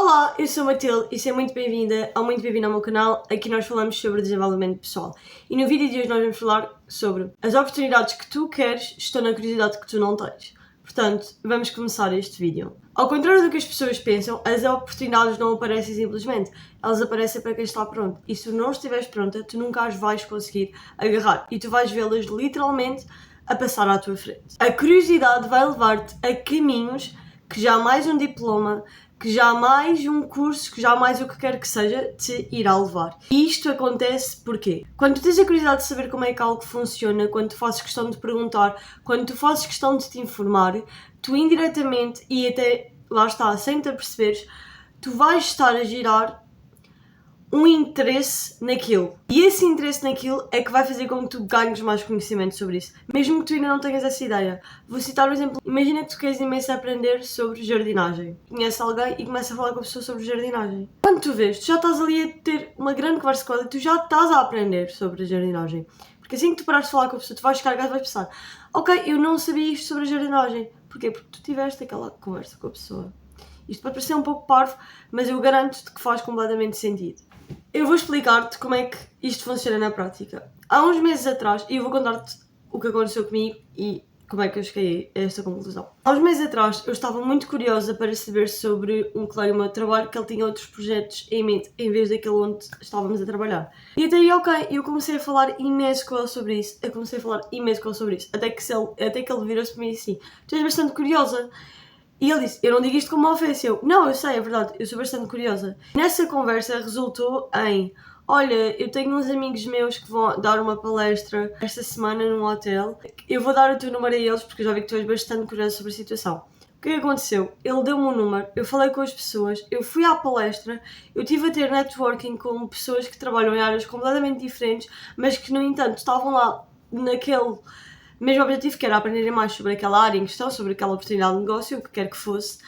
Olá, eu sou a Matilde e seja muito bem-vinda ou muito bem-vindo ao meu canal. Aqui nós falamos sobre desenvolvimento pessoal. E no vídeo de hoje nós vamos falar sobre as oportunidades que tu queres estão na curiosidade que tu não tens. Portanto, vamos começar este vídeo. Ao contrário do que as pessoas pensam, as oportunidades não aparecem simplesmente. Elas aparecem para quem está pronto. E se tu não estiveres pronta, tu nunca as vais conseguir agarrar. E tu vais vê-las literalmente a passar à tua frente. A curiosidade vai levar-te a caminhos que jamais um diploma, que jamais um curso, que jamais o que quer que seja, te irá levar. E isto acontece porquê? Quando tu tens a curiosidade de saber como é que algo funciona, quando tu fazes questão de perguntar, quando tu fazes questão de te informar, tu indiretamente, e até, lá está, sem te aperceberes, tu vais estar a gerar um interesse naquilo. E esse interesse naquilo é que vai fazer com que tu ganhes mais conhecimento sobre isso. Mesmo que tu ainda não tenhas essa ideia. Vou citar um exemplo. Imagina que tu queres imenso aprender sobre jardinagem. Conheces alguém e começa a falar com a pessoa sobre jardinagem. Quando tu vês, tu já estás ali a ter uma grande conversa com ela e tu já estás a aprender sobre a jardinagem. Porque assim que tu parares de falar com a pessoa, tu vais chegar a casa e vais pensar: ok, eu não sabia isto sobre a jardinagem. Porquê? Porque tu tiveste aquela conversa com a pessoa. Isto pode parecer um pouco parvo, mas eu garanto-te que faz completamente sentido. Eu vou explicar-te como é que isto funciona na prática. Há uns meses atrás, e eu vou contar-te o que aconteceu comigo e como é que eu cheguei a esta conclusão. Há uns meses atrás eu estava muito curiosa para saber sobre um colega meu de trabalho que ele tinha outros projetos em mente, em vez daquele onde estávamos a trabalhar. E até aí, ok, eu comecei a falar imenso com ele sobre isso. Até que ele virou-se para mim assim: tu és bastante curiosa. E ele disse: eu não digo isto como uma ofensa. Não, eu sei, é verdade, eu sou bastante curiosa. Nessa conversa resultou em: olha, eu tenho uns amigos meus que vão dar uma palestra esta semana num hotel. Eu vou dar o teu número a eles porque eu já vi que tu és bastante curiosa sobre a situação. O que aconteceu? Ele deu-me um número, eu falei com as pessoas, eu fui à palestra, eu estive a ter networking com pessoas que trabalham em áreas completamente diferentes, mas que, no entanto, estavam lá naquele mesmo objetivo, que era aprenderem mais sobre aquela área em questão, sobre aquela oportunidade de negócio, o que quer que fosse.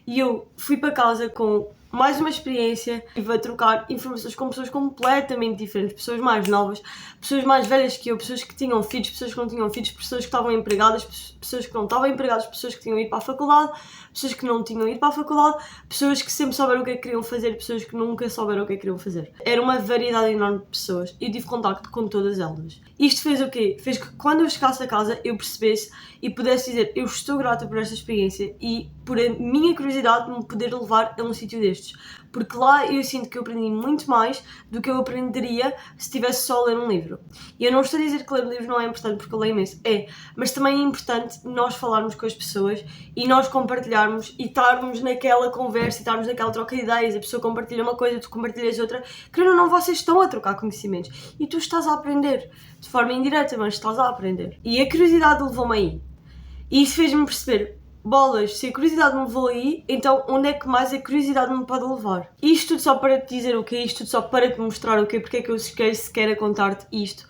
E eu fui para casa com mais uma experiência e vou trocar informações com pessoas completamente diferentes, pessoas mais novas, pessoas mais velhas que eu, pessoas que tinham filhos, pessoas que não tinham filhos, pessoas que estavam empregadas, pessoas que não estavam empregadas, pessoas que tinham ido para a faculdade, pessoas que não tinham ido para a faculdade, pessoas que sempre souberam o que é que queriam fazer, pessoas que nunca souberam o que é que queriam fazer. Era uma variedade enorme de pessoas e eu tive contacto com todas elas. Isto fez o quê? Fez que quando eu chegasse a casa eu percebesse e pudesse dizer: eu estou grata por esta experiência e por a minha curiosidade de me poder levar a um sítio destes. Porque lá eu sinto que eu aprendi muito mais do que eu aprenderia se estivesse só a ler um livro. E eu não estou a dizer que ler livros não é importante, porque eu leio imenso. É, mas também é importante nós falarmos com as pessoas e nós compartilharmos e estarmos naquela conversa e estarmos naquela troca de ideias. A pessoa compartilha uma coisa, tu compartilhas outra. Querendo ou não, vocês estão a trocar conhecimentos e tu estás a aprender. De forma indireta, mas estás a aprender. E a curiosidade levou-me aí. E isso fez-me perceber: bolas, se a curiosidade me levou aí, então onde é que mais a curiosidade me pode levar? Isto tudo só para te dizer o quê? Isto tudo só para te mostrar o quê? Porque é que eu sequer a contar-te isto?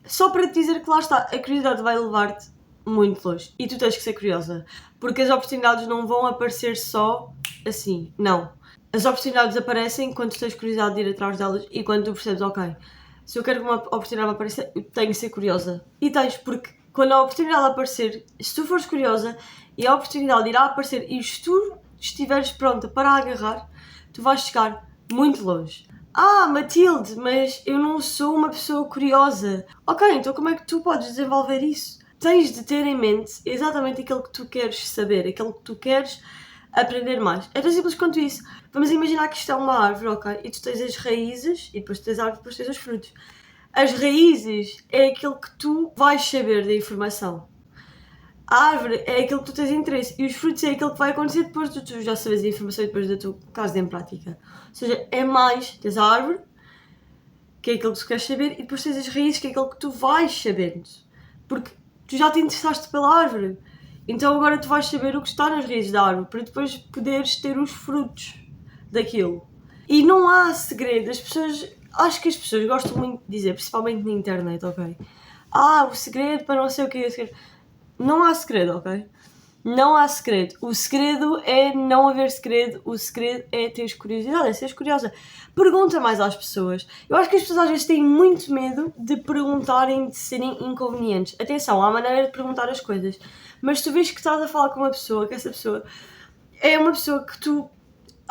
Só para te dizer que lá está, a curiosidade vai levar-te muito longe. E tu tens que ser curiosa. Porque as oportunidades não vão aparecer só assim, não. As oportunidades aparecem quando tu tens curiosidade de ir atrás delas e quando tu percebes: ok, se eu quero que uma oportunidade apareça, eu tenho que ser curiosa. E tens, porque quando a oportunidade aparecer, se tu fores curiosa e a oportunidade irá aparecer e se tu estiveres pronta para a agarrar, tu vais chegar muito longe. Ah, Matilde, mas eu não sou uma pessoa curiosa. Ok, então como é que tu podes desenvolver isso? Tens de ter em mente exatamente aquilo que tu queres saber, aquilo que tu queres aprender mais. É tão simples quanto isso. Vamos imaginar que isto é uma árvore, ok? E tu tens as raízes e depois tens a árvore e depois tens os frutos. As raízes é aquilo que tu vais saber da informação. A árvore é aquilo que tu tens interesse e os frutos é aquilo que vai acontecer depois de tu já sabes a informação e depois de tu caso em prática. Ou seja, é mais, tens a árvore, que é aquilo que tu queres saber, e depois tens as raízes, que é aquilo que tu vais saber. Porque tu já te interessaste pela árvore. Então agora tu vais saber o que está nas raízes da árvore, para depois poderes ter os frutos daquilo. E não há segredo, acho que as pessoas gostam muito de dizer, principalmente na internet, ok? O segredo para não sei o que é o segredo. Não há segredo, ok? Não há segredo. O segredo é não haver segredo. O segredo é teres curiosidade, é seres curiosa. Pergunta mais às pessoas. Eu acho que as pessoas às vezes têm muito medo de perguntarem, de serem inconvenientes. Atenção, há maneira de perguntar as coisas. Mas tu vês que estás a falar com uma pessoa, que essa pessoa é uma pessoa que tu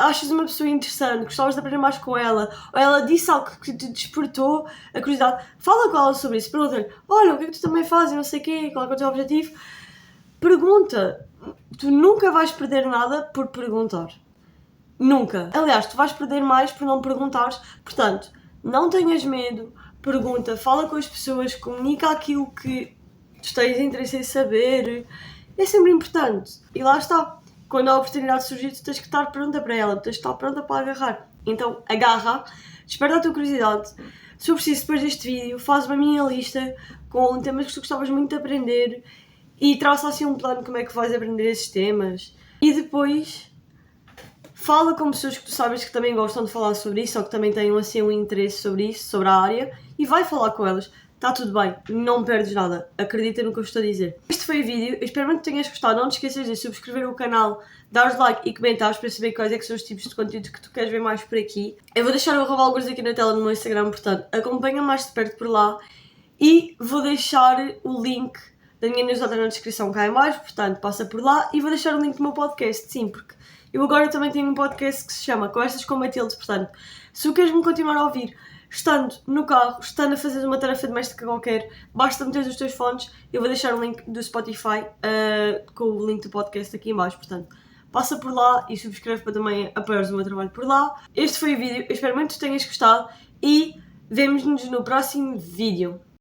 achas uma pessoa interessante, gostavas de aprender mais com ela, ou ela disse algo que te despertou a curiosidade, fala com ela sobre isso, pergunta-lhe, olha, o que é que tu também fazes, não sei o quê, qual é o teu objetivo? Pergunta. Tu nunca vais perder nada por perguntar. Nunca. Aliás, tu vais perder mais por não perguntares. Portanto, não tenhas medo, pergunta, fala com as pessoas, comunica aquilo que tu tens interesse em saber. É sempre importante. E lá está. Quando a oportunidade surgir, tu tens que estar pronta para ela, tens que estar pronta para agarrar. Então, agarra, desperta a tua curiosidade. Se eu preciso, depois deste vídeo, faz uma minha lista com temas que tu gostavas muito de aprender e traça assim um plano de como é que vais aprender esses temas. E depois fala com pessoas que tu sabes que também gostam de falar sobre isso ou que também tenham assim um interesse sobre isso, sobre a área, e vai falar com elas. Está tudo bem, não perdes nada. Acredita no que eu estou a dizer. Este foi o vídeo, eu espero muito que tenhas gostado. Não te esqueças de subscrever o canal, dar like e comentares para saber quais é que são os tipos de conteúdo que tu queres ver mais por aqui. Eu vou deixar o @algures aqui na tela no meu Instagram, portanto acompanha mais de perto por lá. E vou deixar o link da minha newsletter na descrição cá em baixo, portanto passa por lá, e vou deixar o link do meu podcast, sim, porque eu agora também tenho um podcast que se chama Conversas com Matilde, portanto, se tu queres me continuar a ouvir, estando no carro, estando a fazer uma tarefa doméstica qualquer, basta meter os teus fones, eu vou deixar o link do Spotify com o link do podcast aqui em baixo, portanto, passa por lá e subscreve para também apoiares o meu trabalho por lá. Este foi o vídeo, eu espero muito que tenhas gostado e vemo-nos no próximo vídeo.